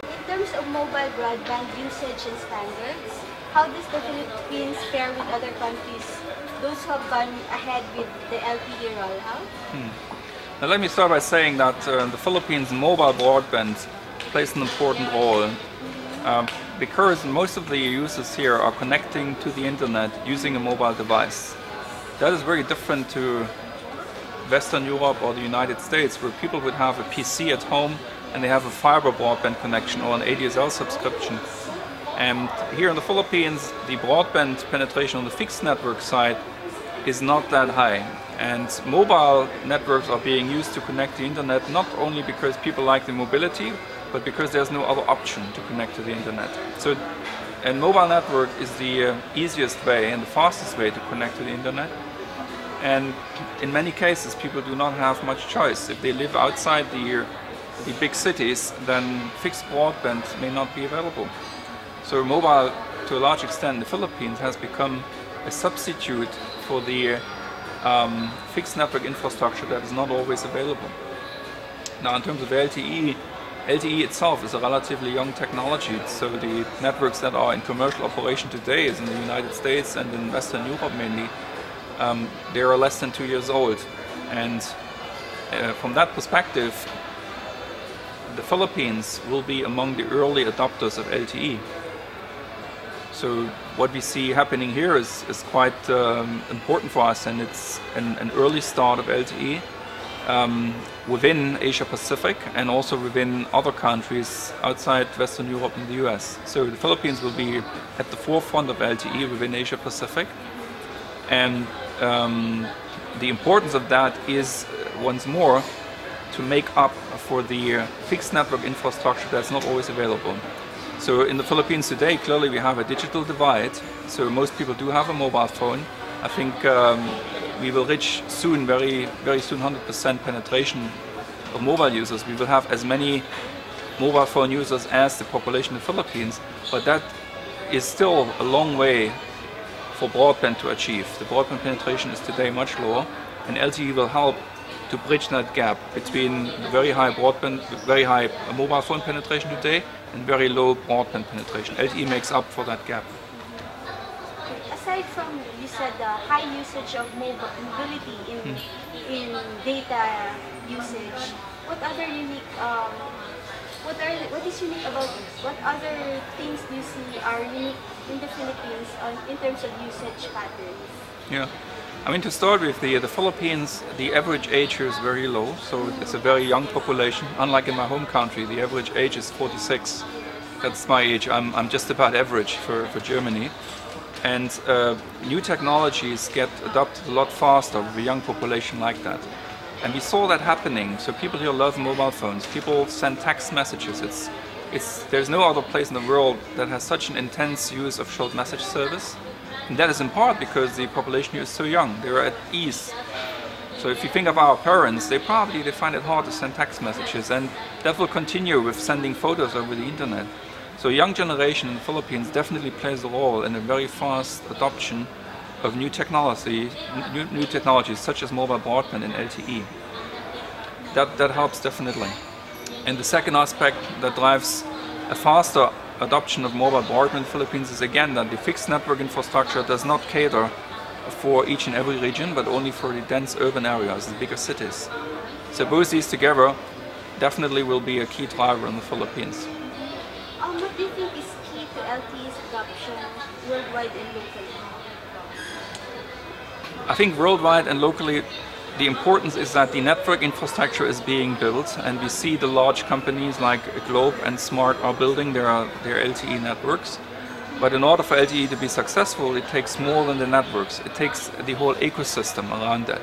In terms of mobile broadband usage and standards, how does the Philippines fare with other countries, those who have gone ahead with the LTE rollout? Now let me start by saying that the Philippines mobile broadband plays an important role because most of the users here are connecting to the internet using a mobile device. That is very different to Western Europe or the United States, where people would have a PC at home and they have a fiber broadband connection or an ADSL subscription. And here in the Philippines, the broadband penetration on the fixed network side is not that high. And mobile networks are being used to connect to the internet not only because people like the mobility, but because there's no other option to connect to the internet. So a mobile network is the easiest way and the fastest way to connect to the internet. And in many cases, people do not have much choice. If they live outside the big cities, then fixed broadband may not be available. So mobile, to a large extent, in the Philippines has become a substitute for the fixed network infrastructure that is not always available. Now, in terms of LTE, LTE itself is a relatively young technology. So the networks that are in commercial operation today is in the United States and in Western Europe mainly. They are less than 2 years old. And from that perspective, the Philippines will be among the early adopters of LTE. So what we see happening here is quite important for us, and it's an early start of LTE within Asia Pacific and also within other countries outside Western Europe and the US. So the Philippines will be at the forefront of LTE within Asia Pacific. And the importance of that is, once more, to make up for the fixed network infrastructure that's not always available. So in the Philippines today, clearly we have a digital divide. So most people do have a mobile phone. I think we will reach soon, very soon, 100% penetration of mobile users. We will have as many mobile phone users as the population of the Philippines, but that is still a long way for broadband to achieve. The broadband penetration is today much lower, and LTE will help to bridge that gap between very high mobile phone penetration today and very low broadband penetration. LTE makes up for that gap. Aside from, you said, the high usage of mobility in data usage, what other unique, what is unique about, what other things do you see are unique in the Philippines in terms of usage patterns? Yeah. I mean, to start with, the Philippines, the average age here is very low, so it's a very young population. Unlike in my home country, the average age is 46. That's my age. I'm just about average for Germany. And new technologies get adopted a lot faster with a young population like that. And we saw that happening. So people here love mobile phones. People send text messages. There's no other place in the world that has such an intense use of short message service. And that is in part because the population here is so young. They're at ease. So if you think of our parents, they find it hard to send text messages, and that will continue with sending photos over the internet. So a young generation in the Philippines definitely plays a role in a very fast adoption of new technologies such as mobile broadband and LTE. That helps definitely. And the second aspect that drives a faster adoption of mobile broadband in the Philippines is again that the fixed network infrastructure does not cater for each and every region, but only for the dense urban areas, the bigger cities. So both these together definitely will be a key driver in the Philippines. What do you think is key to LTE's adoption worldwide and locally? I think worldwide and locally, the importance is that the network infrastructure is being built, and we see the large companies like Globe and Smart are building their LTE networks. But in order for LTE to be successful, it takes more than the networks. It takes the whole ecosystem around that.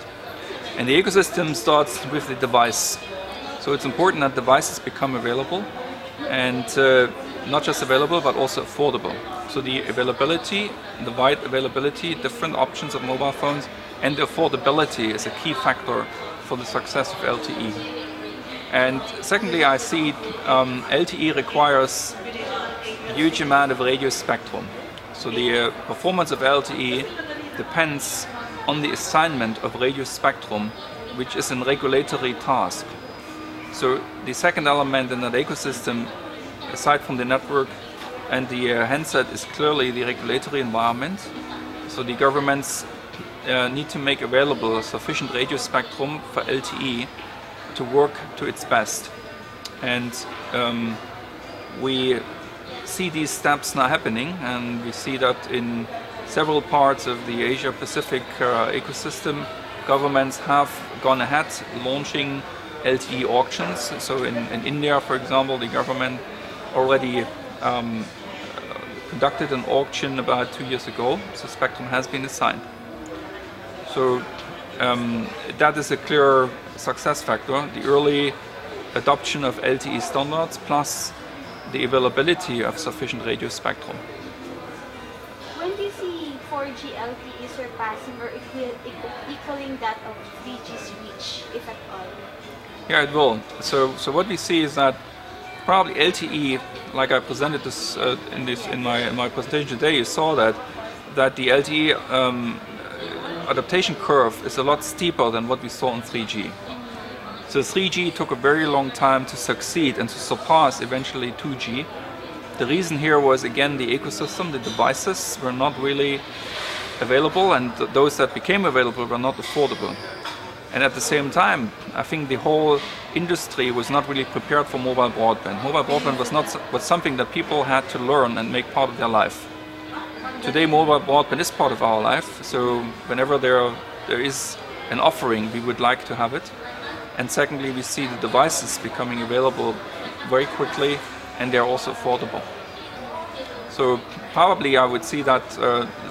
And the ecosystem starts with the device. So it's important that devices become available, and not just available, but also affordable. So the availability, the wide availability, different options of mobile phones, and the affordability is a key factor for the success of LTE. And secondly, I see LTE requires a huge amount of radio spectrum. So the performance of LTE depends on the assignment of radio spectrum, which is a regulatory task. So the second element in that ecosystem aside from the network and the handset, is clearly the regulatory environment. So the governments need to make available sufficient radio spectrum for LTE to work to its best. And we see these steps now happening, and we see that in several parts of the Asia-Pacific ecosystem, governments have gone ahead launching LTE auctions. So in India, for example, the government already conducted an auction about 2 years ago, so spectrum has been assigned. So that is a clear success factor, the early adoption of LTE standards plus the availability of sufficient radio spectrum. When do you see 4G LTE surpassing or equaling that of 3G's reach, if at all? Yeah, it will. So what we see is that probably LTE, like I presented this in my presentation today, you saw that the LTE adaptation curve is a lot steeper than what we saw in 3G. So 3G took a very long time to succeed and to surpass eventually 2G. The reason here was, again, the ecosystem. The devices were not really available, and those that became available were not affordable. And at the same time, I think the whole industry was not really prepared for mobile broadband. Mobile broadband was something that people had to learn and make part of their life. Today, mobile broadband is part of our life, so whenever there is an offering, we would like to have it. And secondly, we see the devices becoming available very quickly, and they're also affordable. So probably I would see that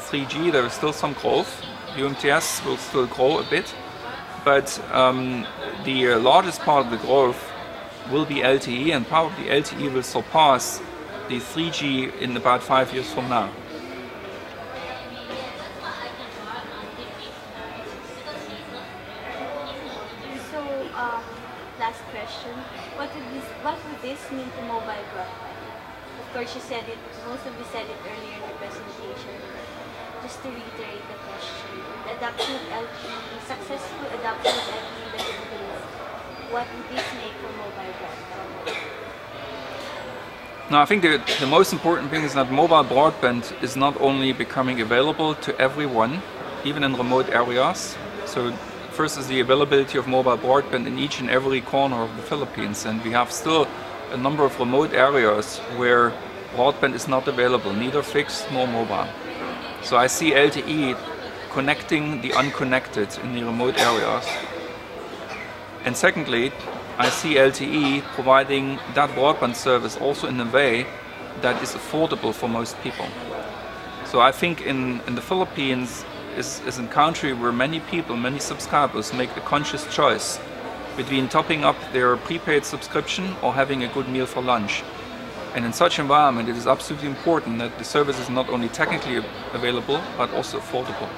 3G, there is still some growth. UMTS will still grow a bit, but the largest part of the growth will be LTE, and probably LTE will surpass the 3G in about 5 years from now. Last question. What would this mean to mobile broadband? Of course, you said it, most of you said it earlier in the presentation. Just to reiterate the question, adoption of LTE, successful adoption of LTE in the Philippines, what would this make for mobile broadband? Now, I think the most important thing is that mobile broadband is not only becoming available to everyone, even in remote areas. So first is the availability of mobile broadband in each and every corner of the Philippines, and we have still a number of remote areas where broadband is not available, neither fixed nor mobile. So I see LTE connecting the unconnected in the remote areas. And secondly, I see LTE providing that broadband service also in a way that is affordable for most people. So I think in the Philippines is a country where many people, many subscribers make a conscious choice between topping up their prepaid subscription or having a good meal for lunch. And in such environment, it is absolutely important that the service is not only technically available, but also affordable.